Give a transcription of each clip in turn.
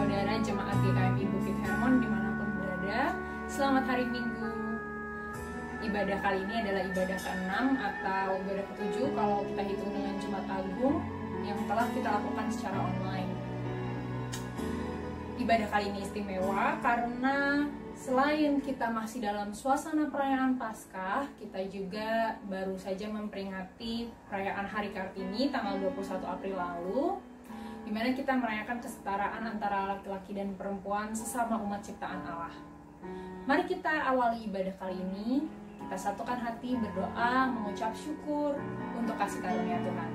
saudara jemaat GKMI Bukit Hermon dimanapun berada. Selamat hari Minggu. Ibadah kali ini adalah ibadah ke-6 atau ibadah ke-7 kalau kita hitung dengan Jumat Agung yang telah kita lakukan secara online. Ibadah kali ini istimewa karena selain kita masih dalam suasana perayaan Paskah, kita juga baru saja memperingati perayaan Hari Kartini tanggal 21 April lalu, di mana kita merayakan kesetaraan antara laki-laki dan perempuan sesama umat ciptaan Allah. Mari kita awali ibadah kali ini, kita satukan hati berdoa, mengucap syukur untuk kasih karunia Tuhan.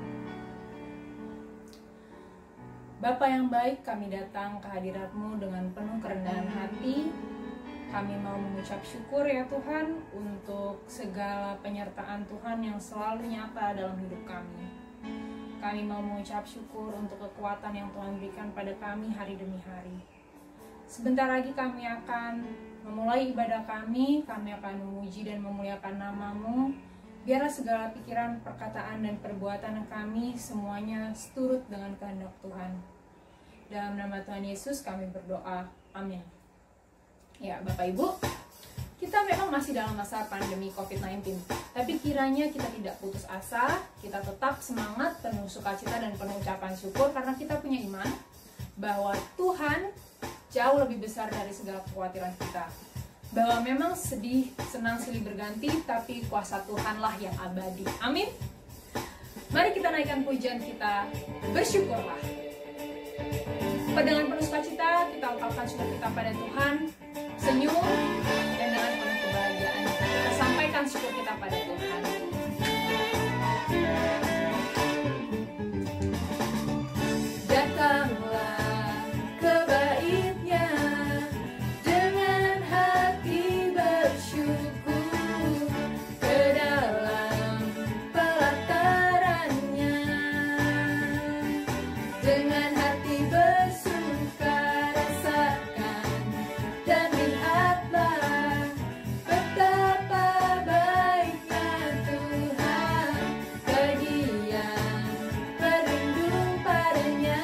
Bapa yang baik, kami datang ke hadirat-Mu dengan penuh kerendahan hati. Kami mau mengucap syukur ya Tuhan untuk segala penyertaan Tuhan yang selalu nyata dalam hidup kami. Kami mau mengucap syukur untuk kekuatan yang Tuhan berikan pada kami hari demi hari. Sebentar lagi kami akan memulai ibadah kami akan memuji dan memuliakan nama-Mu. Biarlah segala pikiran, perkataan, dan perbuatan kami semuanya seturut dengan kehendak Tuhan. Dalam nama Tuhan Yesus kami berdoa. Amin. Ya, Bapak Ibu, kita memang masih dalam masa pandemi COVID-19, tapi kiranya kita tidak putus asa, kita tetap semangat, penuh sukacita dan penuh ucapan syukur karena kita punya iman bahwa Tuhan jauh lebih besar dari segala kekhawatiran kita. Bahwa memang sedih, senang silih berganti, tapi kuasa Tuhanlah yang abadi. Amin. Mari kita naikkan pujian kita, bersyukurlah. Dengan penuh sukacita kita ungkapkan syukur kita pada Tuhan, senyum dan dengan penuh kebahagiaan kita sampaikan syukur kita pada Tuhan. Datanglah ke bait-Nya dengan hati bersyukur, ke dalam pelataran-Nya dengan hati bersuka rasakan dan lihatlah betapa baiknya Tuhan, bagian berlindung padanya.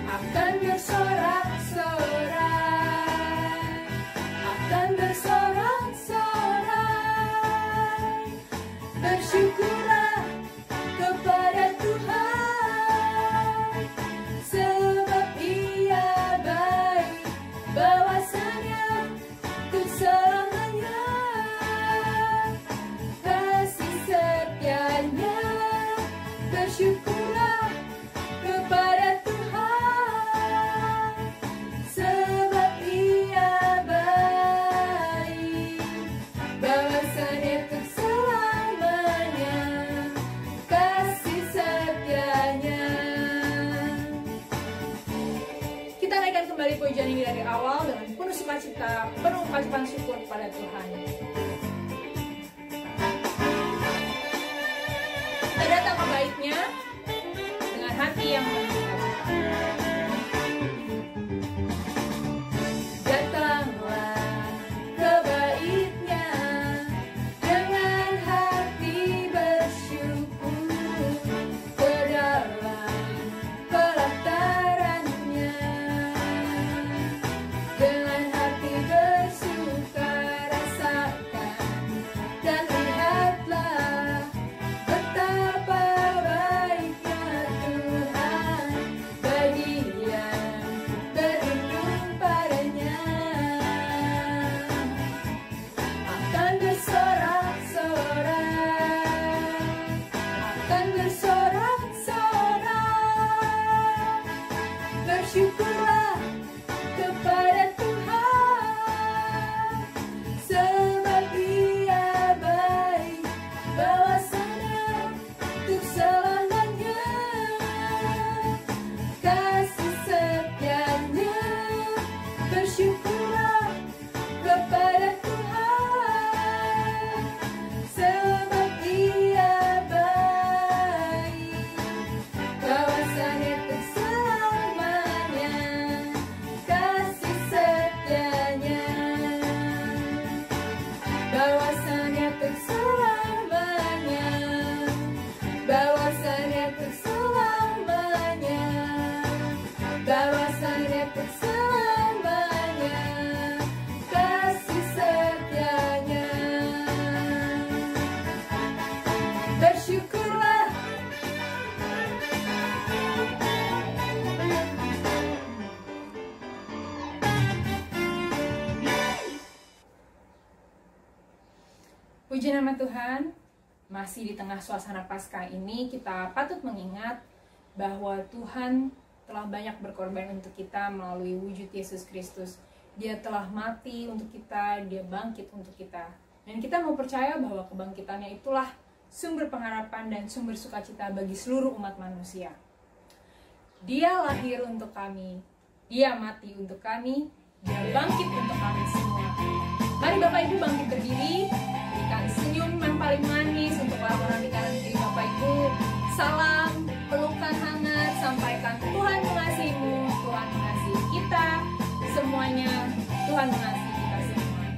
Akan bersorak-sorai, akan bersorak-sorai, bersyukurlah kepada Tuhan, sebab Ia baik, bahwasanya untuk selamanya kasih setianya. Bersyukurlah kepada Tuhan, sebab Ia baik, bahwasanya untuk selamanya kasih setianya. Kita naikkan kembali pujian ini dari awal dengan penuh sukacita, penuh ucapan syukur kepada Tuhan. Kita datang ke bait-Nya dengan hati yang bersukacita. Datanglah ke bait-Nya dengan hati bersyukur, ke dalam pelataran-Nya dengan hati bersuka rasakan dan lihatlah betapa baiknya Tuhan, bagian berlindung padanya. Akan bersorak-sorai, akan bersorak-sorai, bersyukurlah kepada Tuhan, sebab Ia baik, bahwasanya untuk selamanya kasih setianya. Bersyukurlah kepada Tuhan, sebab Ia baik, bahwasanya untuk selamanya Puji nama Tuhan, masih di tengah suasana Paskah ini kita patut mengingat bahwa Tuhan telah banyak berkorban untuk kita melalui wujud Yesus Kristus. Dia telah mati untuk kita, dia bangkit untuk kita. Dan kita mau percaya bahwa kebangkitannya itulah sumber pengharapan dan sumber sukacita bagi seluruh umat manusia. Dia lahir untuk kami, dia mati untuk kami, dia bangkit untuk kami semua. Mari Bapak Ibu bangkit berdiri, berikan senyum yang paling manis untuk orang-orang di kanan kiri Bapak Ibu. Salam, pelukan hangat, sampaikan Tuhan mengasihimu, Tuhan mengasihi kita semuanya, Tuhan mengasihi kita semua.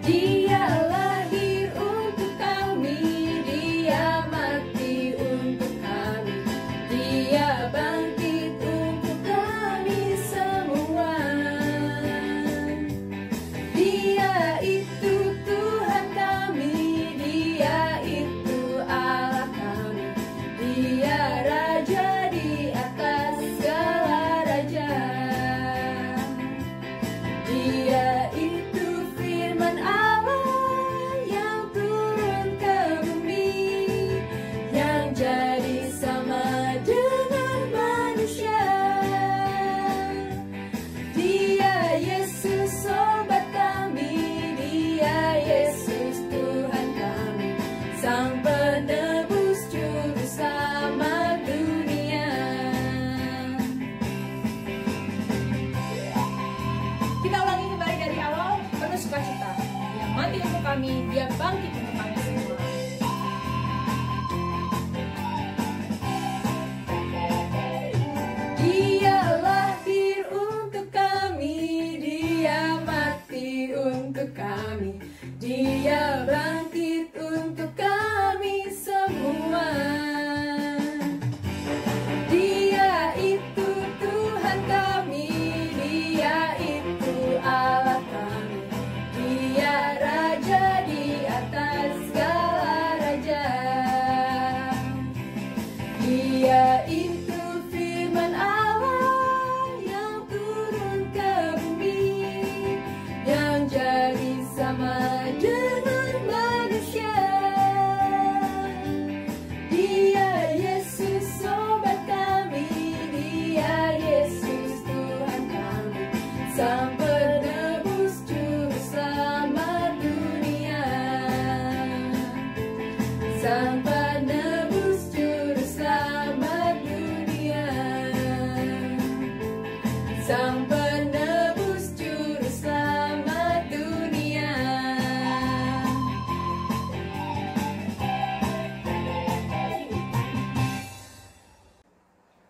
Dia lahir untuk kami, dia mati untuk kami, dia bangkit untuk kami semua. Dia itu Tuhan kami, dia itu Allah kami, dia Raja di atas segala raja. Dia itu firman Allah yang turun ke bumi, yang jadi sama dengan manusia. Dia Yesus sobat kami, dia Yesus Tuhan kami, Sang penebus juru selamat dunia. Kita ulangi kembali dari awal, penuh sukacita. Dia mati untuk kami, dia bangkit untuk kami semua. Dia lahir untuk kami, dia mati untuk kami, dia bangkit untuk kami semua. Dia itu Tuhan kami, dia itu Allah kami, dia Raja di atas segala raja. Dia itu firman Allah yang turun ke bumi, yang jadi sama dengan manusia. Dia Yesus sobat kami, dia Yesus Tuhan kami, Sang penebus juru selamat dunia. Sang penebus juru selamat dunia. Sang penebus juru selamat dunia.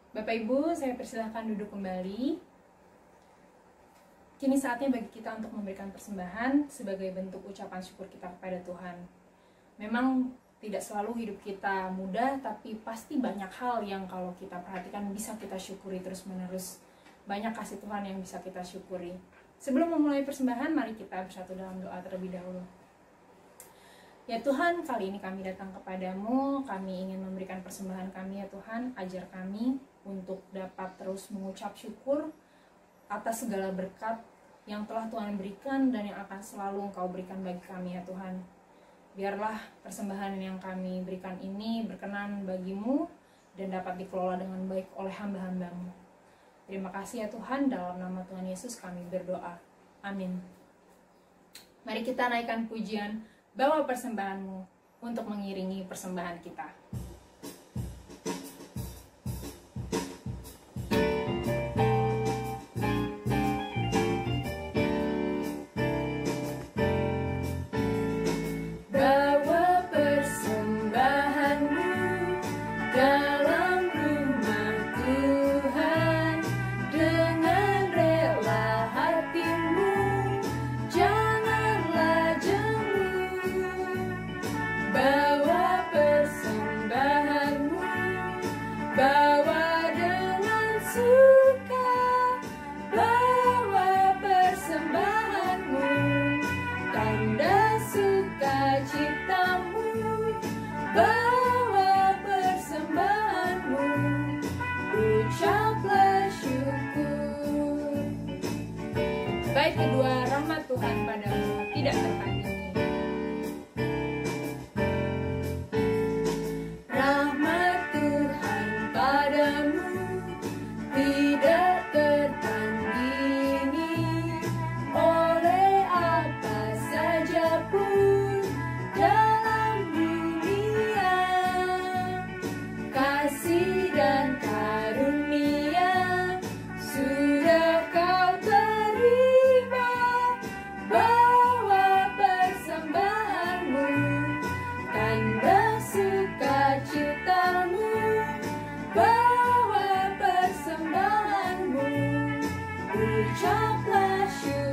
Bapak Ibu, saya persilahkan duduk kembali. Kini saatnya bagi kita untuk memberikan persembahan sebagai bentuk ucapan syukur kita kepada Tuhan. Memang tidak selalu hidup kita mudah, tapi pasti banyak hal yang kalau kita perhatikan bisa kita syukuri terus-menerus. Banyak kasih Tuhan yang bisa kita syukuri. Sebelum memulai persembahan, mari kita bersatu dalam doa terlebih dahulu. Ya Tuhan, kali ini kami datang kepadamu, kami ingin memberikan persembahan kami ya Tuhan, ajar kami untuk dapat terus mengucap syukur atas segala berkat yang telah Tuhan berikan dan yang akan selalu Engkau berikan bagi kami ya Tuhan. Biarlah persembahan yang kami berikan ini berkenan bagimu dan dapat dikelola dengan baik oleh hamba-hambamu. Terima kasih ya Tuhan, dalam nama Tuhan Yesus kami berdoa. Amin. Mari kita naikkan pujian, bawa persembahanmu untuk mengiringi persembahan kita. Bawa persembahanmu, ucaplah syukur. tidak tertandingi. Rahmat Tuhan padamu tidak tertandingi oleh apa saja pun dalam dunia. Kasih dan karunia sudah kau terima, bawa persembahanmu, tanda sukacitamu, bawa persembahanmu, ucaplah syukur.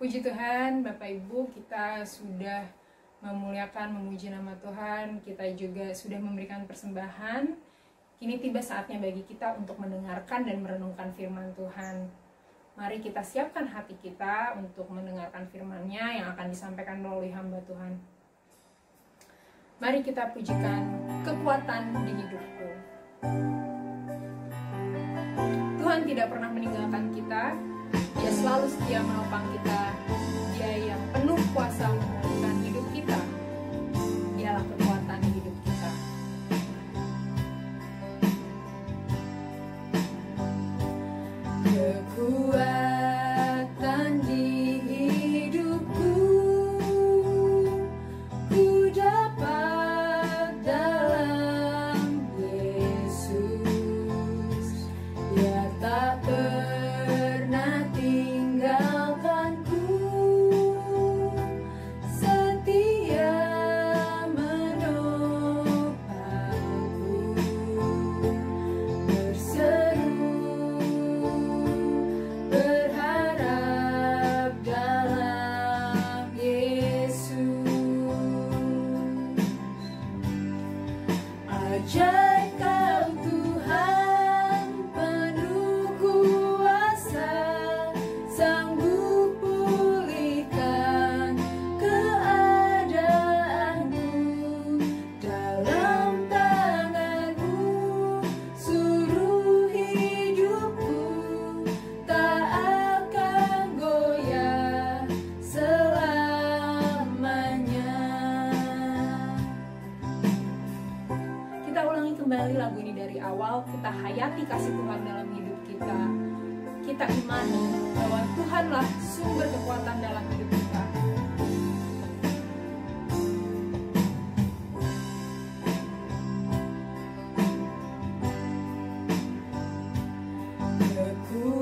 Puji Tuhan, Bapak Ibu, kita sudah memuliakan, memuji nama Tuhan, kita juga sudah memberikan persembahan. Kini tiba saatnya bagi kita untuk mendengarkan dan merenungkan firman Tuhan. Mari kita siapkan hati kita untuk mendengarkan firman-Nya yang akan disampaikan melalui hamba Tuhan. Mari kita pujikan kekuatan di hidupku. Tuhan tidak pernah meninggalkan kita. Dia selalu setia menopang kita. Dia yang penuh kuasa memulihkan hidup kita. Dialah kekuatan di hidup kita. Kekuatan di hidupku ku dapat dalam Yesus. Dia tak pernah tinggalkanku, setia menopangku, berseru berharap dalam Yesus. Ajaib Kau Tuhan, penuh kuasa, sanggup pulihkan keadaanku. Dalam tangan-Mu suruh hidupku tak akan goyah selamanya. Kita ulangi kembali lagu ini dari awal. Kita hayati kasih Tuhan dalam hidup kita. Kita imani bahwa Tuhanlah sumber kekuatan dalam hidup kita.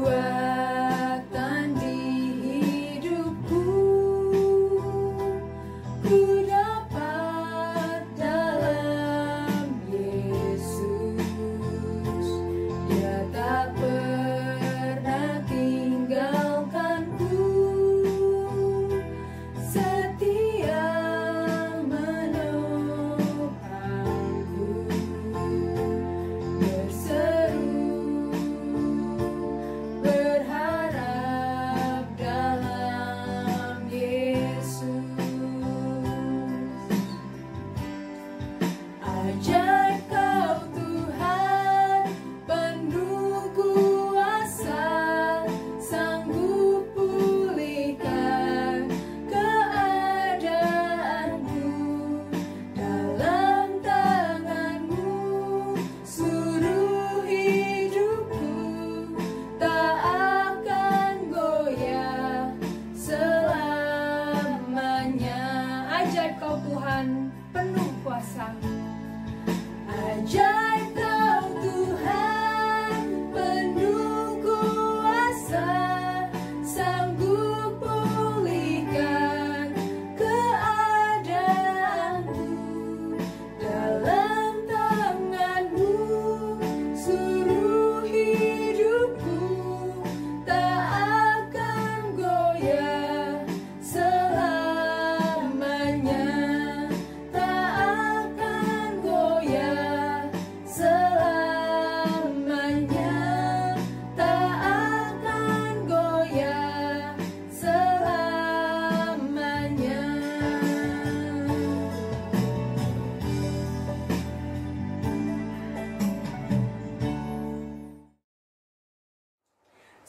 Kekuatan di hidupku ku dapat dalam Yesus. Dia tak pernah tinggalkanku, setia menopangku, berseru berharap dalam Yesus. Ajaib Kau Tuhan, penuh kuasa, sanggup pulihkan keadaanku. Dalam tangan-Mu suruh hidupku tak akan goyah selamanya. Ajaib Kau Tuhan, penuh kuasa,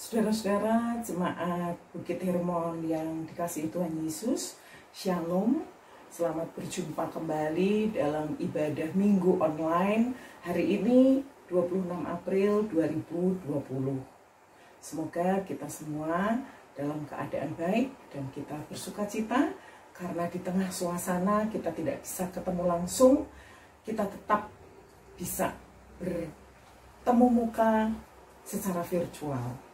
Saudara-saudara jemaat Bukit Hermon yang dikasihi Tuhan Yesus, Shalom. Selamat berjumpa kembali dalam ibadah minggu online hari ini 26 April 2020. Semoga kita semua dalam keadaan baik dan kita bersuka cita karena di tengah suasana kita tidak bisa ketemu langsung, kita tetap bisa bertemu muka secara virtual.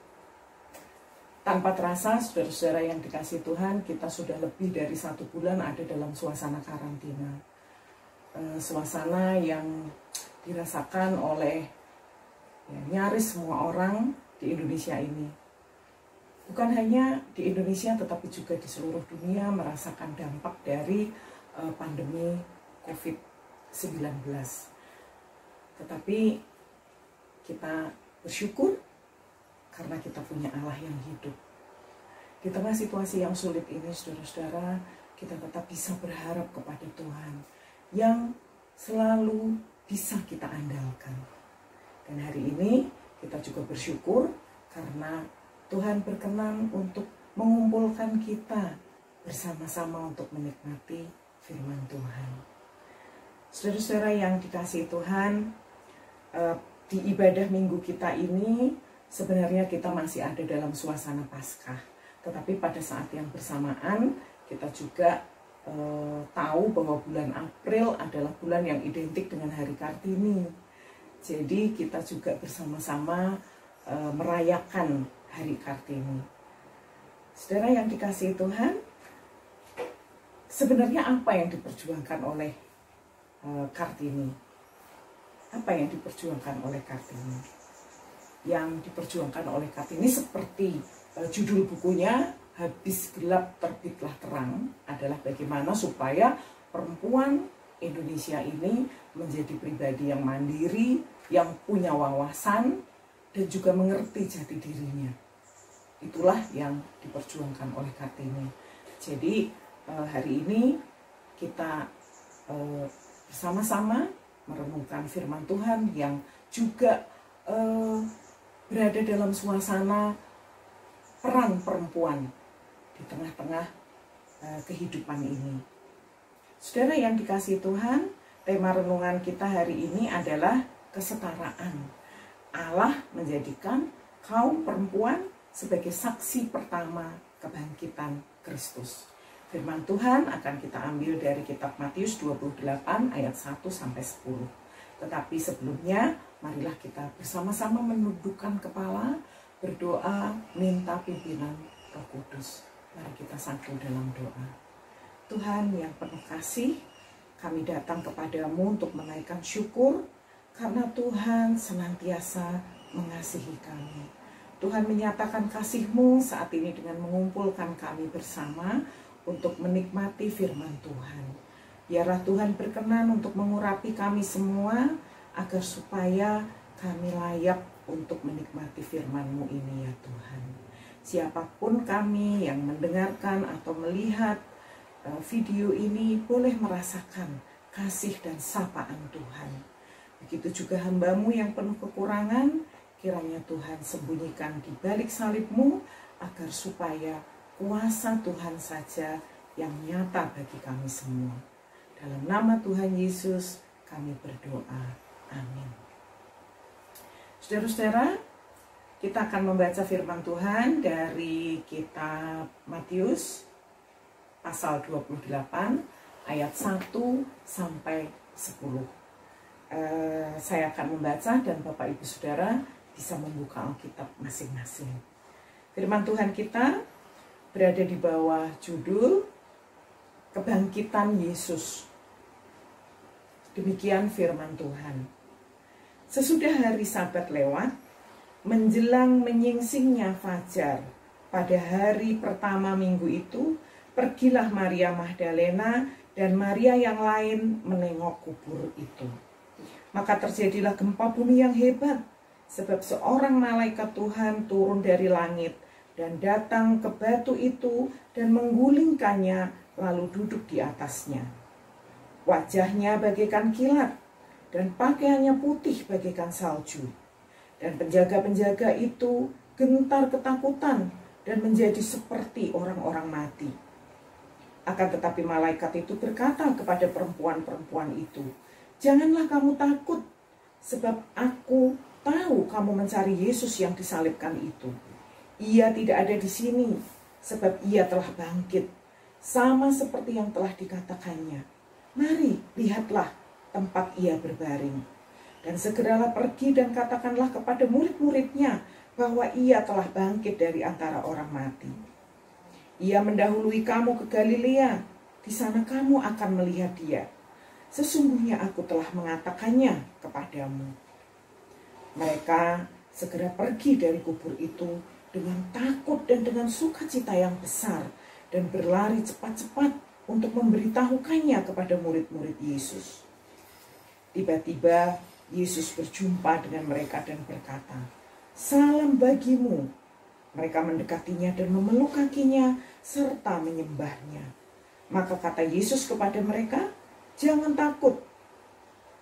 Tanpa terasa, saudara-saudara yang dikasihi Tuhan, kita sudah lebih dari 1 bulan ada dalam suasana karantina. Suasana yang dirasakan oleh nyaris semua orang di Indonesia ini. Bukan hanya di Indonesia, tetapi juga di seluruh dunia merasakan dampak dari pandemi COVID-19. Tetapi kita bersyukur karena kita punya Allah yang hidup. Di tengah situasi yang sulit ini, saudara-saudara, kita tetap bisa berharap kepada Tuhan yang selalu bisa kita andalkan. Dan hari ini kita juga bersyukur karena Tuhan berkenan untuk mengumpulkan kita bersama-sama untuk menikmati firman Tuhan. Saudara-saudara yang dikasihi Tuhan, di ibadah minggu kita ini sebenarnya kita masih ada dalam suasana Paskah, tetapi pada saat yang bersamaan kita juga tahu bahwa bulan April adalah bulan yang identik dengan Hari Kartini. Jadi kita juga bersama-sama merayakan Hari Kartini. Saudara yang dikasihi Tuhan, sebenarnya apa yang diperjuangkan oleh Kartini? Apa yang diperjuangkan oleh Kartini? Yang diperjuangkan oleh Kartini seperti judul bukunya, Habis Gelap Terbitlah Terang, adalah bagaimana supaya perempuan Indonesia ini menjadi pribadi yang mandiri, yang punya wawasan, dan juga mengerti jati dirinya. Itulah yang diperjuangkan oleh Kartini. Jadi hari ini kita bersama-sama merenungkan firman Tuhan yang juga berada dalam suasana peran perempuan di tengah-tengah kehidupan ini. Saudara yang dikasihi Tuhan, tema renungan kita hari ini adalah kesetaraan. Allah menjadikan kaum perempuan sebagai saksi pertama kebangkitan Kristus. Firman Tuhan akan kita ambil dari kitab Matius 28 ayat 1-10. Tetapi sebelumnya, marilah kita bersama-sama menundukkan kepala, berdoa, minta pimpinan Roh Kudus. Mari kita satu dalam doa. Tuhan yang penuh kasih, kami datang kepadamu untuk menaikkan syukur, karena Tuhan senantiasa mengasihi kami. Tuhan menyatakan kasih-Mu saat ini dengan mengumpulkan kami bersama untuk menikmati firman Tuhan. Biarlah Tuhan berkenan untuk mengurapi kami semua, agar supaya kami layak untuk menikmati firman-Mu ini ya Tuhan. Siapapun kami yang mendengarkan atau melihat video ini boleh merasakan kasih dan sapaan Tuhan. Begitu juga hamba-Mu yang penuh kekurangan, kiranya Tuhan sembunyikan di balik salib-Mu, agar supaya kuasa Tuhan saja yang nyata bagi kami semua. Dalam nama Tuhan Yesus kami berdoa. Amin. Saudara-saudara, kita akan membaca firman Tuhan dari kitab Matius pasal 28 ayat 1-10. Saya akan membaca dan Bapak Ibu Saudara bisa membuka Alkitab masing-masing. Firman Tuhan kita berada di bawah judul Kebangkitan Yesus. Demikian firman Tuhan. Sesudah hari Sabat lewat, menjelang menyingsingnya fajar, pada hari pertama minggu itu, pergilah Maria Magdalena dan Maria yang lain menengok kubur itu. Maka terjadilah gempa bumi yang hebat, sebab seorang malaikat Tuhan turun dari langit dan datang ke batu itu dan menggulingkannya, lalu duduk di atasnya. Wajahnya bagaikan kilat dan pakaiannya putih bagaikan salju. Dan penjaga-penjaga itu gentar ketakutan, dan menjadi seperti orang-orang mati. Akan tetapi malaikat itu berkata kepada perempuan-perempuan itu, "Janganlah kamu takut, sebab aku tahu kamu mencari Yesus yang disalibkan itu. Ia tidak ada di sini, sebab ia telah bangkit, sama seperti yang telah dikatakannya. Mari, lihatlah tempat ia berbaring. Dan segeralah pergi dan katakanlah kepada murid-muridnya bahwa ia telah bangkit dari antara orang mati. Ia mendahului kamu ke Galilea, di sana kamu akan melihat dia. Sesungguhnya aku telah mengatakannya kepadamu." Mereka segera pergi dari kubur itu dengan takut dan dengan sukacita yang besar, dan berlari cepat-cepat untuk memberitahukannya kepada murid-murid Yesus. Tiba-tiba Yesus berjumpa dengan mereka dan berkata, "Salam bagimu." Mereka mendekatinya dan memeluk kakinya serta menyembahnya. Maka kata Yesus kepada mereka, "Jangan takut.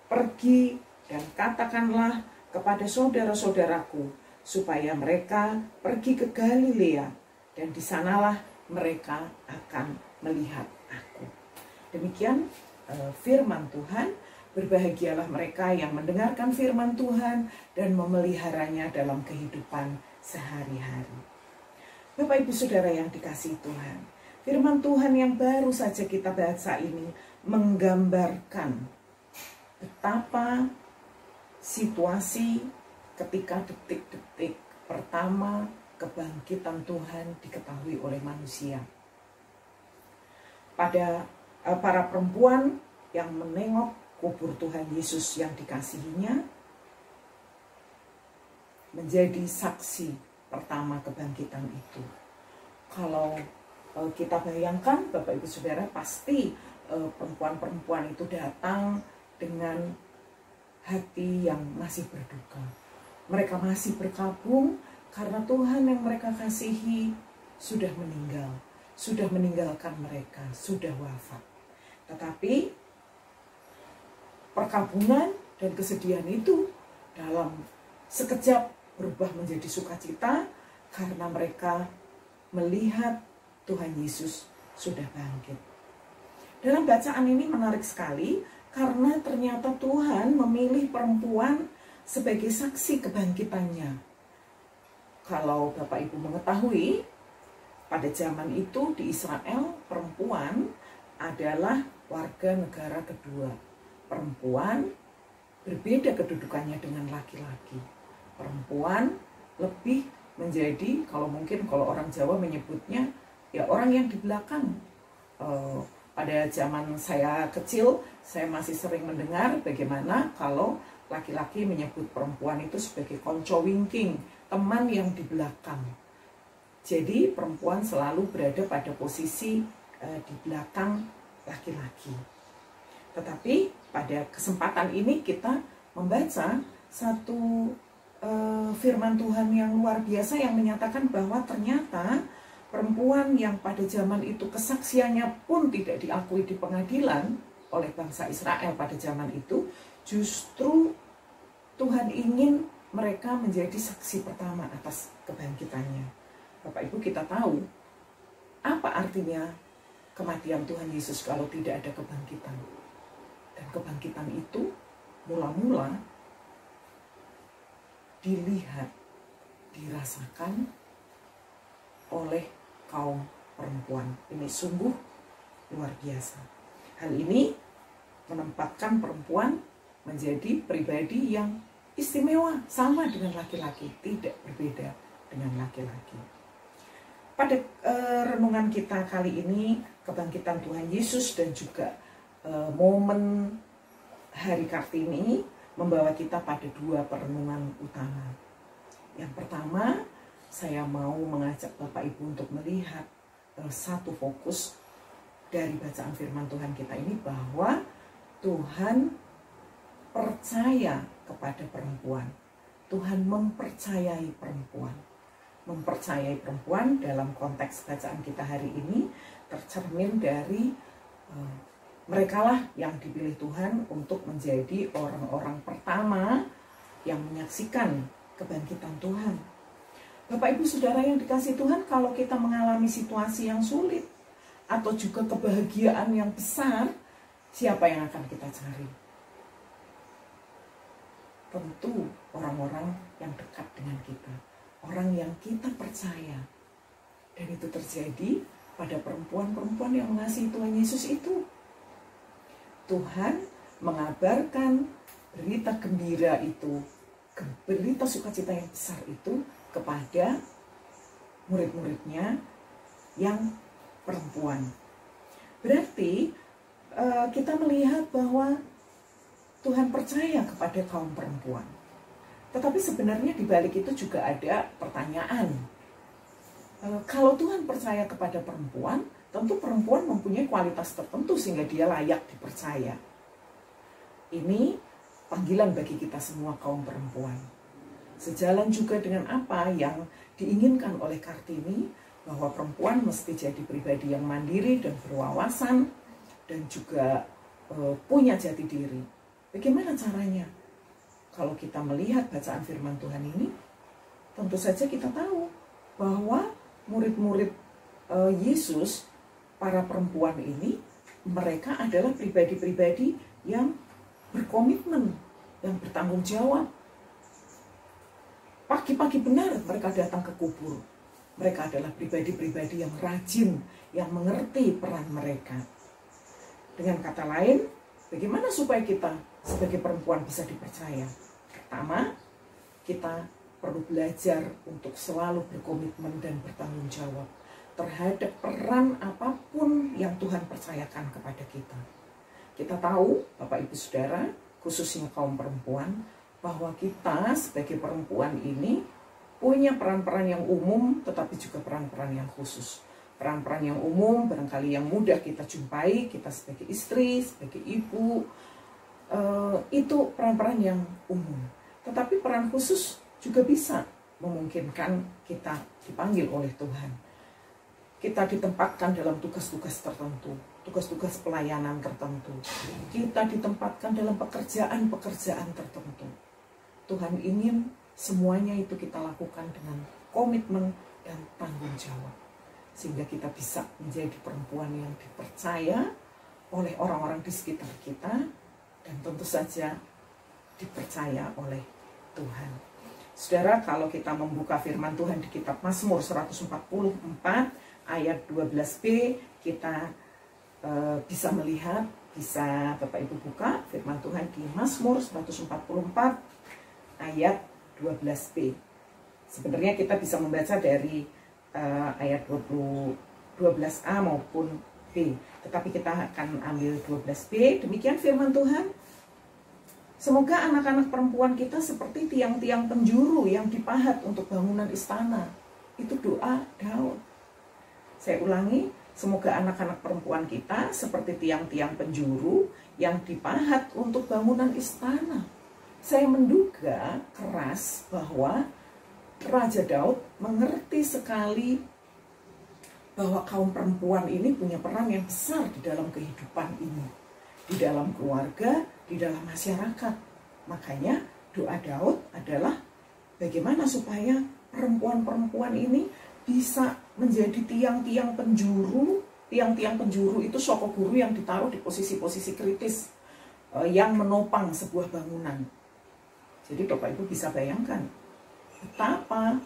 Pergi dan katakanlah kepada saudara-saudaraku supaya mereka pergi ke Galilea, dan di sanalah mereka akan melihat aku." Demikian firman Tuhan. Berbahagialah mereka yang mendengarkan firman Tuhan dan memeliharanya dalam kehidupan sehari-hari. Bapak Ibu Saudara yang dikasihi Tuhan, firman Tuhan yang baru saja kita baca ini menggambarkan betapa situasi ketika detik-detik pertama kebangkitan Tuhan diketahui oleh manusia. Pada para perempuan yang menengok kubur Tuhan Yesus yang dikasihinya, menjadi saksi pertama kebangkitan itu. Kalau kita bayangkan, Bapak Ibu Saudara, pasti perempuan-perempuan itu datang dengan hati yang masih berduka. Mereka masih berkabung karena Tuhan yang mereka kasihi sudah meninggal, sudah meninggalkan mereka, sudah wafat. Tetapi perkabungan dan kesedihan itu dalam sekejap berubah menjadi sukacita karena mereka melihat Tuhan Yesus sudah bangkit. Dalam bacaan ini menarik sekali karena ternyata Tuhan memilih perempuan sebagai saksi kebangkitannya. Kalau Bapak Ibu mengetahui, pada zaman itu di Israel perempuan adalah warga negara kedua. Perempuan berbeda kedudukannya dengan laki-laki. Perempuan lebih menjadi, kalau orang Jawa menyebutnya, ya orang yang di belakang. Pada zaman saya kecil, saya masih sering mendengar bagaimana kalau laki-laki menyebut perempuan itu sebagai konco wingking, teman yang di belakang. Jadi perempuan selalu berada pada posisi di belakang laki-laki. Tetapi pada kesempatan ini kita membaca satu firman Tuhan yang luar biasa yang menyatakan bahwa ternyata perempuan yang pada zaman itu kesaksiannya pun tidak diakui di pengadilan oleh bangsa Israel pada zaman itu, justru Tuhan ingin mereka menjadi saksi pertama atas kebangkitannya. Bapak Ibu, kita tahu apa artinya kematian Tuhan Yesus kalau tidak ada kebangkitan. Dan kebangkitan itu mula-mula dilihat, dirasakan oleh kaum perempuan. Ini sungguh luar biasa. Hal ini menempatkan perempuan menjadi pribadi yang istimewa, sama dengan laki-laki, tidak berbeda dengan laki-laki. Pada renungan kita kali ini, kebangkitan Tuhan Yesus dan juga momen Hari Kartini membawa kita pada dua perenungan utama. Yang pertama, saya mau mengajak Bapak Ibu untuk melihat satu fokus dari bacaan firman Tuhan kita ini, bahwa Tuhan percaya kepada perempuan. Tuhan mempercayai perempuan. Mempercayai perempuan dalam konteks bacaan kita hari ini tercermin dari merekalah yang dipilih Tuhan untuk menjadi orang-orang pertama yang menyaksikan kebangkitan Tuhan. Bapak Ibu Saudara yang dikasihi Tuhan, kalau kita mengalami situasi yang sulit atau juga kebahagiaan yang besar, siapa yang akan kita cari? Tentu orang-orang yang dekat dengan kita, orang yang kita percaya. Dan itu terjadi pada perempuan-perempuan yang mengasihi Tuhan Yesus itu. Tuhan mengabarkan berita gembira itu, berita sukacita yang besar itu kepada murid-muridnya yang perempuan. Berarti kita melihat bahwa Tuhan percaya kepada kaum perempuan. Tetapi sebenarnya di balik itu juga ada pertanyaan. Kalau Tuhan percaya kepada perempuan, tentu perempuan mempunyai kualitas tertentu sehingga dia layak dipercaya. Ini panggilan bagi kita semua kaum perempuan. Sejalan juga dengan apa yang diinginkan oleh Kartini, bahwa perempuan mesti jadi pribadi yang mandiri dan berwawasan dan juga punya jati diri. Bagaimana caranya? Kalau kita melihat bacaan firman Tuhan ini, tentu saja kita tahu bahwa murid-murid Yesus, para perempuan ini, mereka adalah pribadi-pribadi yang berkomitmen, yang bertanggung jawab. Pagi-pagi benar mereka datang ke kubur. Mereka adalah pribadi-pribadi yang rajin, yang mengerti peran mereka. Dengan kata lain, bagaimana supaya kita sebagai perempuan bisa dipercaya? Pertama, kita perlu belajar untuk selalu berkomitmen dan bertanggung jawab terhadap peran apapun yang Tuhan percayakan kepada kita. Kita tahu, Bapak Ibu Saudara, khususnya kaum perempuan, bahwa kita sebagai perempuan ini punya peran-peran yang umum, tetapi juga peran-peran yang khusus. Peran-peran yang umum barangkali yang mudah kita jumpai, kita sebagai istri, sebagai ibu, itu peran-peran yang umum. Tetapi peran khusus juga bisa memungkinkan kita dipanggil oleh Tuhan. Kita ditempatkan dalam tugas-tugas tertentu, tugas-tugas pelayanan tertentu. Kita ditempatkan dalam pekerjaan-pekerjaan tertentu. Tuhan ingin semuanya itu kita lakukan dengan komitmen dan tanggung jawab. Sehingga kita bisa menjadi perempuan yang dipercaya oleh orang-orang di sekitar kita, dan tentu saja dipercaya oleh Tuhan. Saudara, kalau kita membuka firman Tuhan di kitab Mazmur 144 ayat 12b, kita bisa melihat, bisa Bapak Ibu buka firman Tuhan di Mazmur 144 ayat 12b. Sebenarnya kita bisa membaca dari ayat 12a maupun b, tetapi kita akan ambil 12b. Demikian firman Tuhan. Semoga anak-anak perempuan kita seperti tiang-tiang penjuru yang dipahat untuk bangunan istana. Itu doa Daud. Saya ulangi, semoga anak-anak perempuan kita seperti tiang-tiang penjuru yang dipahat untuk bangunan istana. Saya menduga keras bahwa Raja Daud mengerti sekali bahwa kaum perempuan ini punya peran yang besar di dalam kehidupan ini, di dalam keluarga, di dalam masyarakat. Makanya doa Daud adalah bagaimana supaya perempuan-perempuan ini bisa menjadi tiang-tiang penjuru. Tiang-tiang penjuru itu sokok guru yang ditaruh di posisi-posisi kritis yang menopang sebuah bangunan. Jadi Bapak Ibu bisa bayangkan betapa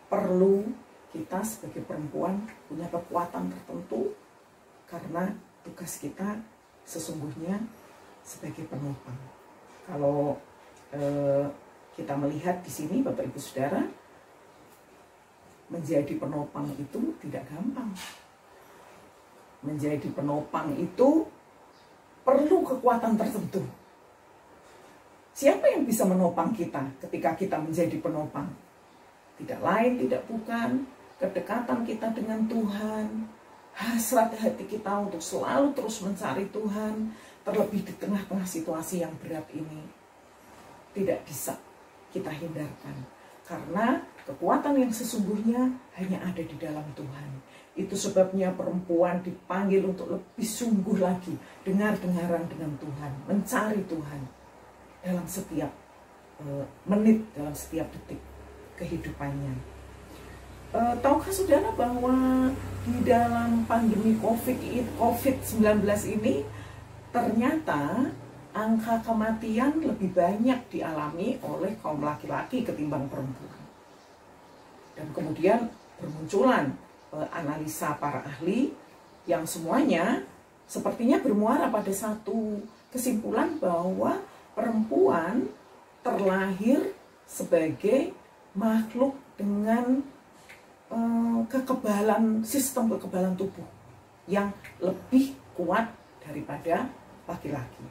perlu kita sebagai perempuan punya kekuatan tertentu, karena tugas kita sesungguhnya sebagai penopang. Kalau kita melihat di sini Bapak Ibu Saudara, menjadi penopang itu tidak gampang. Menjadi penopang itu perlu kekuatan tertentu. Siapa yang bisa menopang kita ketika kita menjadi penopang? Tidak lain, tidak bukan kedekatan kita dengan Tuhan, hasrat hati kita untuk selalu terus mencari Tuhan, terlebih di tengah-tengah situasi yang berat ini. Tidak bisa kita hindarkan, karena kekuatan yang sesungguhnya hanya ada di dalam Tuhan. Itu sebabnya perempuan dipanggil untuk lebih sungguh lagi, dengar-dengaran dengan Tuhan, mencari Tuhan dalam setiap menit, dalam setiap detik kehidupannya. tahukah saudara bahwa di dalam pandemi COVID-19 ini ternyata angka kematian lebih banyak dialami oleh kaum laki-laki ketimbang perempuan. Dan kemudian bermunculan analisa para ahli yang semuanya sepertinya bermuara pada satu kesimpulan bahwa perempuan terlahir sebagai makhluk dengan sistem kekebalan tubuh yang lebih kuat daripada laki-laki.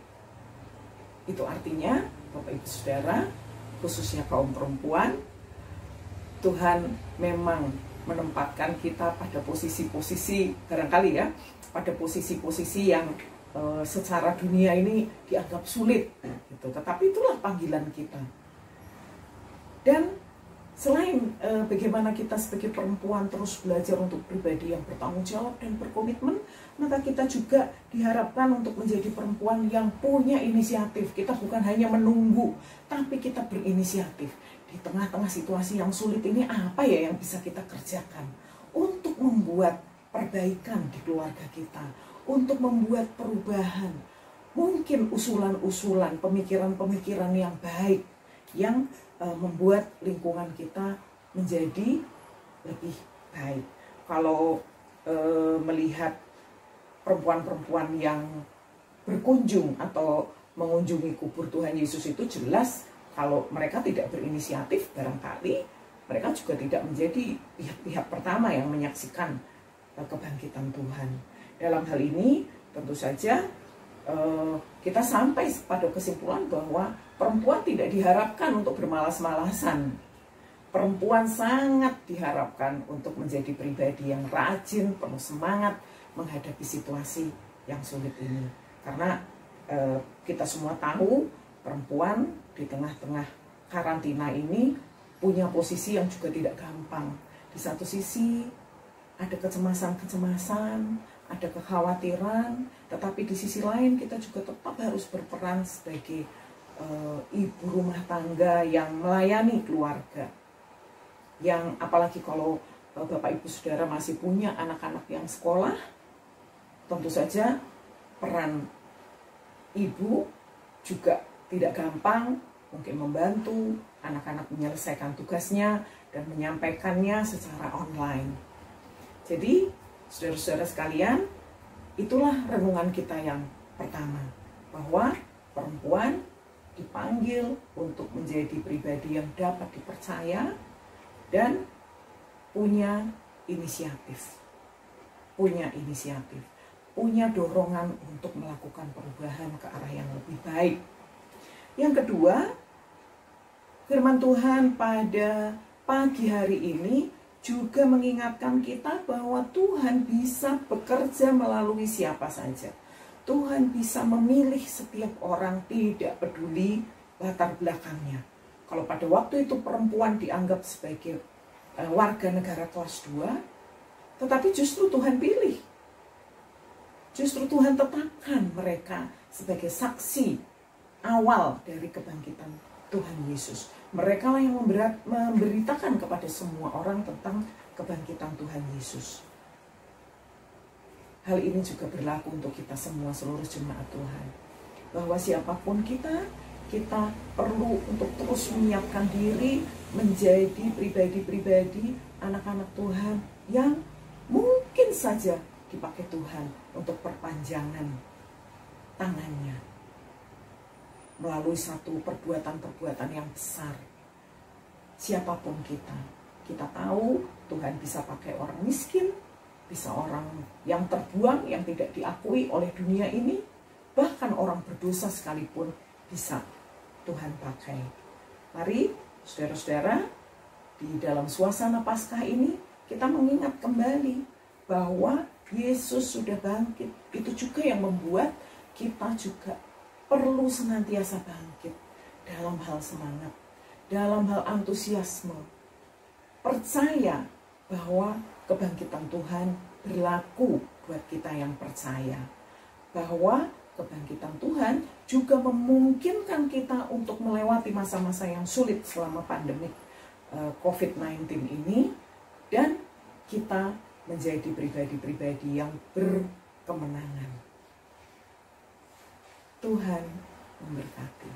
Itu artinya, Bapak Ibu Saudara, khususnya kaum perempuan, Tuhan memang menempatkan kita pada posisi-posisi, barangkali ya, pada posisi-posisi yang secara dunia ini dianggap sulit, gitu. Tetapi itulah panggilan kita. Dan selain bagaimana kita sebagai perempuan terus belajar untuk pribadi yang bertanggung jawab dan berkomitmen, maka kita juga diharapkan untuk menjadi perempuan yang punya inisiatif. Kita bukan hanya menunggu, tapi kita berinisiatif. Di tengah-tengah situasi yang sulit ini, apa ya yang bisa kita kerjakan untuk membuat perbaikan di keluarga kita, untuk membuat perubahan, mungkin usulan-usulan, pemikiran-pemikiran yang baik, yang membuat lingkungan kita menjadi lebih baik. Kalau melihat perempuan-perempuan yang berkunjung atau mengunjungi kubur Tuhan Yesus, itu jelas kalau mereka tidak berinisiatif, barangkali mereka juga tidak menjadi pihak-pihak pertama yang menyaksikan kebangkitan Tuhan. Dalam hal ini tentu saja kita sampai pada kesimpulan bahwa perempuan tidak diharapkan untuk bermalas-malasan. Perempuan sangat diharapkan untuk menjadi pribadi yang rajin, penuh semangat menghadapi situasi yang sulit ini. Karena kita semua tahu perempuan di tengah-tengah karantina ini punya posisi yang juga tidak gampang. Di satu sisi ada kecemasan-kecemasan, ada kekhawatiran, tetapi di sisi lain kita juga tetap harus berperan sebagai ibu rumah tangga yang melayani keluarga. Yang apalagi kalau Bapak Ibu Saudara masih punya anak-anak yang sekolah, tentu saja peran ibu juga tidak gampang, mungkin membantu anak-anak menyelesaikan tugasnya dan menyampaikannya secara online. Jadi, saudara-saudara sekalian, itulah renungan kita yang pertama, bahwa perempuan dipanggil untuk menjadi pribadi yang dapat dipercaya dan punya inisiatif, punya dorongan untuk melakukan perubahan ke arah yang lebih baik. Yang kedua, firman Tuhan pada pagi hari ini juga mengingatkan kita bahwa Tuhan bisa bekerja melalui siapa saja. Tuhan bisa memilih setiap orang, tidak peduli latar belakangnya. Kalau pada waktu itu perempuan dianggap sebagai warga negara kelas 2, tetapi justru Tuhan pilih. Justru Tuhan tetapkan mereka sebagai saksi awal dari kebangkitan Tuhan Yesus. Mereka lah yang memberitakan kepada semua orang tentang kebangkitan Tuhan Yesus. Hal ini juga berlaku untuk kita semua, seluruh jemaat Tuhan. Bahwa siapapun kita perlu untuk terus menyiapkan diri menjadi pribadi-pribadi anak-anak Tuhan yang mungkin saja dipakai Tuhan untuk perpanjangan tangannya melalui satu perbuatan-perbuatan yang besar. Siapapun kita tahu Tuhan bisa pakai orang miskin, bisa orang yang terbuang, yang tidak diakui oleh dunia ini, bahkan orang berdosa sekalipun bisa Tuhan pakai. Mari saudara-saudara, di dalam suasana Paskah ini kita mengingat kembali bahwa Yesus sudah bangkit. Itu juga yang membuat kita juga perlu senantiasa bangkit dalam hal semangat, dalam hal antusiasme. Percaya bahwa kebangkitan Tuhan berlaku buat kita yang percaya. Bahwa kebangkitan Tuhan juga memungkinkan kita untuk melewati masa-masa yang sulit selama pandemi COVID-19 ini dan kita menjadi pribadi-pribadi yang berkemenangan. Tuhan memberkati.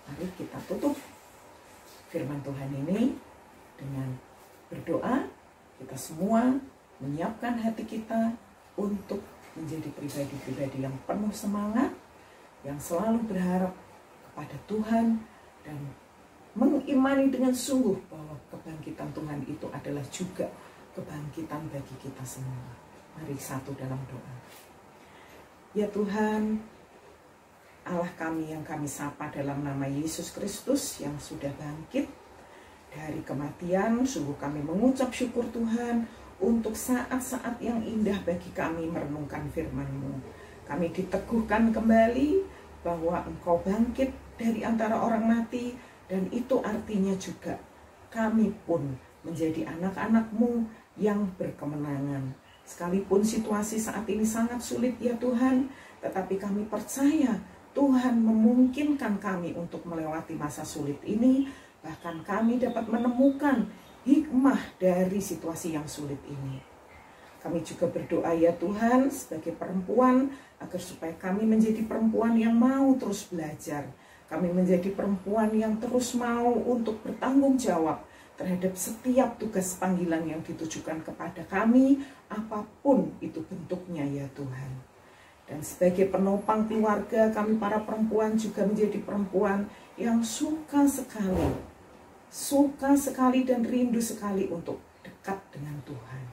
Mari kita tutup firman Tuhan ini dengan berdoa. Kita semua menyiapkan hati kita untuk menjadi pribadi-pribadi yang penuh semangat, yang selalu berharap kepada Tuhan dan mengimani dengan sungguh bahwa kebangkitan Tuhan itu adalah juga kebangkitan bagi kita semua. Mari satu dalam doa. Ya Tuhan, Allah kami yang kami sapa dalam nama Yesus Kristus yang sudah bangkit dari kematian, sungguh kami mengucap syukur Tuhan untuk saat-saat yang indah bagi kami merenungkan firman-Mu. Kami diteguhkan kembali bahwa Engkau bangkit dari antara orang mati, dan itu artinya juga kami pun menjadi anak-anak-Mu yang berkemenangan. Sekalipun situasi saat ini sangat sulit ya Tuhan, tetapi kami percaya Tuhan memungkinkan kami untuk melewati masa sulit ini. Bahkan kami dapat menemukan hikmah dari situasi yang sulit ini. Kami juga berdoa ya Tuhan sebagai perempuan, agar supaya kami menjadi perempuan yang mau terus belajar. Kami menjadi perempuan yang terus mau untuk bertanggung jawab terhadap setiap tugas panggilan yang ditujukan kepada kami, apapun itu bentuknya ya Tuhan. Dan sebagai penopang keluarga, kami para perempuan juga menjadi perempuan yang suka sekali dan rindu sekali untuk dekat dengan Tuhan.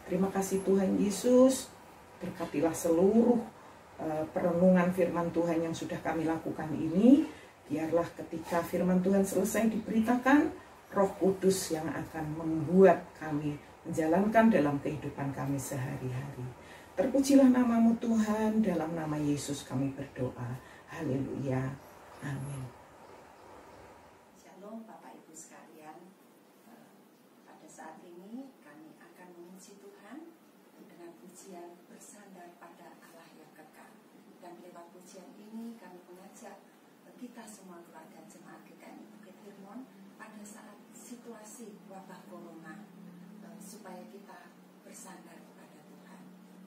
Terima kasih Tuhan Yesus, berkatilah seluruh perenungan firman Tuhan yang sudah kami lakukan ini. Biarlah ketika firman Tuhan selesai diberitakan, Roh Kudus yang akan membuat kami menjalankan dalam kehidupan kami sehari-hari. Terpujilah namamu Tuhan, dalam nama Yesus kami berdoa. Haleluya. Amin. Shalom Bapak Ibu sekalian. Pada saat ini kami akan memuji Tuhan dengan pujian bersandar pada Allah yang kekal. Dan lewat pujian ini kami mengajak kita semua keluarga jemaat GKI Bukit Hirmon pada saat situasi wabah corona, supaya kita bersandar kepada Tuhan.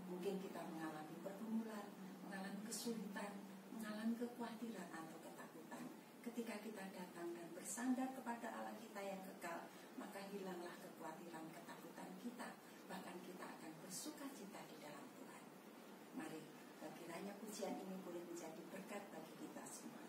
Mungkin kita mengalami pergumulan, mengalami kesulitan, mengalami kekhawatiran atau ketakutan. Ketika kita datang dan bersandar kepada Allah kita yang kekal, maka hilanglah kekhawatiran, ketakutan kita. Bahkan kita akan bersuka cita di dalam Tuhan. Mari, kiranya pujian ini boleh menjadi berkat bagi kita semua.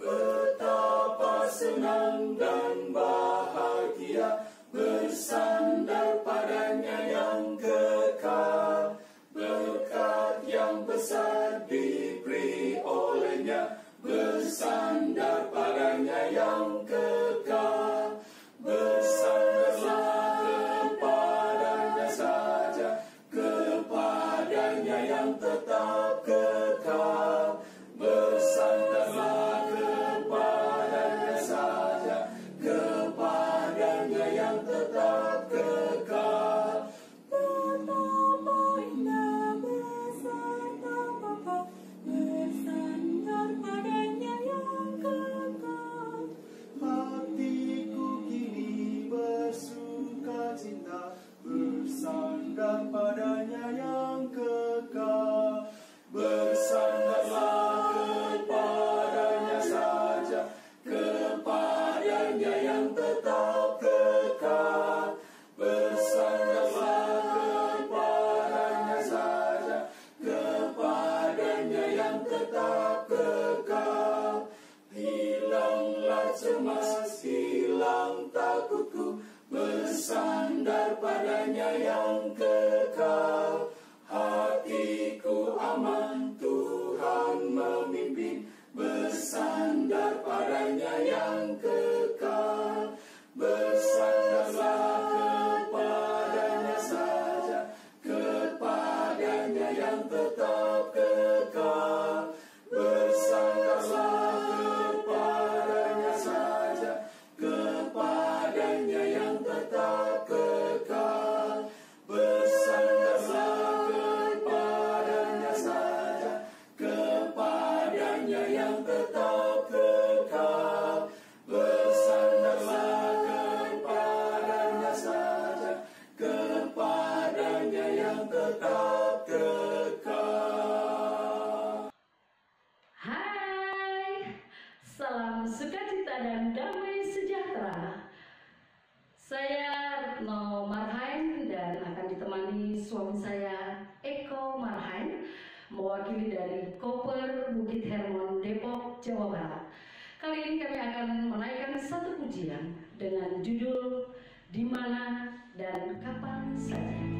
Betapa senang dan bahagia bersandar padanya yang kekal. Berkat yang besar diberi olehnya, bersandar padanya yang kekal. Bersandarlah kepadanya saja, kepadanya yang tetap kekal. Bersandarlah kepadanya saja, kepadanya yang tetap kekal. Betapa indah bersandar Bapa, bersandar padanya yang kekal. Hatiku kini bersuka cita, bersandar padanya yang kekal. Bersandarlah kepadanya saja, kepadanya yang tetap kekal. Bersandarlah kepadanya saja, kepadanya yang tetap kekal. Hilanglah cemas, hilang takutku, bersandar padanya yang kekal. Hatiku aman, Tuhan memimpin, bersandar padanya yang kekal. Bersandarlah kepadanya saja, kepadanya yang tetap kekal. Bersandarlah kepadanya saja, kepadanya yang tetap kekal. Bersandarlah kepadanya saja, kepadanya yang tetap kekal. sukacita dan damai sejahtera. Saya Retno Marhain dan akan ditemani suami saya Eko Marhain, mewakili dari Koper Bukit Hermon, Depok, Jawa Barat. Kali ini kami akan menaikkan satu pujian dengan judul Di Mana dan Kapan Saja.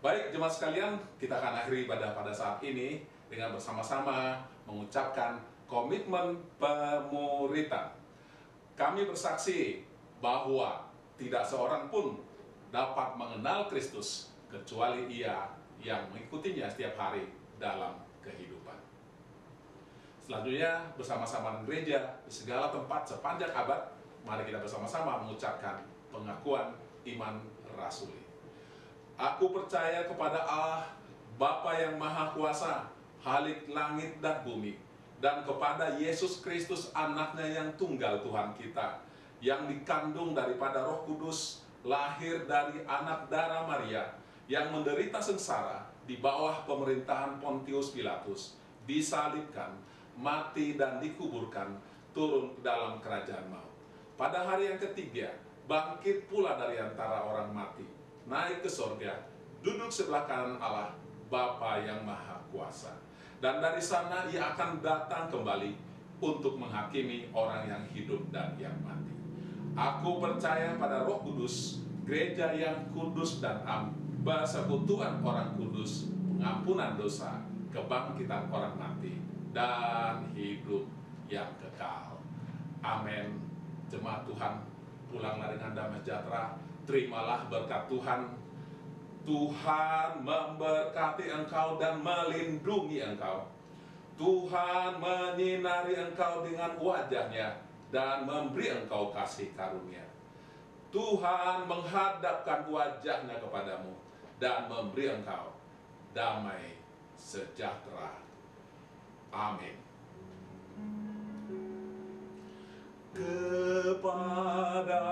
Baik, jemaat sekalian, kita akan akhiri ibadah pada saat ini dengan bersama-sama mengucapkan komitmen pemuritan. Kami bersaksi bahwa tidak seorang pun dapat mengenal Kristus kecuali ia yang mengikutinya setiap hari dalam kehidupan. Selanjutnya, bersama-sama dengan gereja di segala tempat sepanjang abad, mari kita bersama-sama mengucapkan pengakuan iman rasuli. Aku percaya kepada Allah, Bapa yang Maha Kuasa, Khalik langit dan bumi, dan kepada Yesus Kristus anaknya yang tunggal Tuhan kita, yang dikandung daripada Roh Kudus, lahir dari anak darah Maria, yang menderita sengsara di bawah pemerintahan Pontius Pilatus, disalibkan, mati dan dikuburkan, turun ke dalam kerajaan maut. Pada hari yang ketiga, bangkit pula dari antara orang mati, naik ke sorga, duduk sebelah kanan Allah, Bapa yang Maha Kuasa. Dan dari sana ia akan datang kembali untuk menghakimi orang yang hidup dan yang mati. Aku percaya pada Roh Kudus, gereja yang kudus dan persekutuan orang kudus, pengampunan dosa, kebangkitan orang mati, dan hidup yang kekal. Amin. Jemaat Tuhan, pulanglah dengan damai sejahtera. Terimalah berkat Tuhan. Tuhan memberkati engkau dan melindungi engkau. Tuhan menyinari engkau dengan wajahnya dan memberi engkau kasih karunia. Tuhan menghadapkan wajahnya kepadamu dan memberi engkau damai sejahtera. Amin. Kepada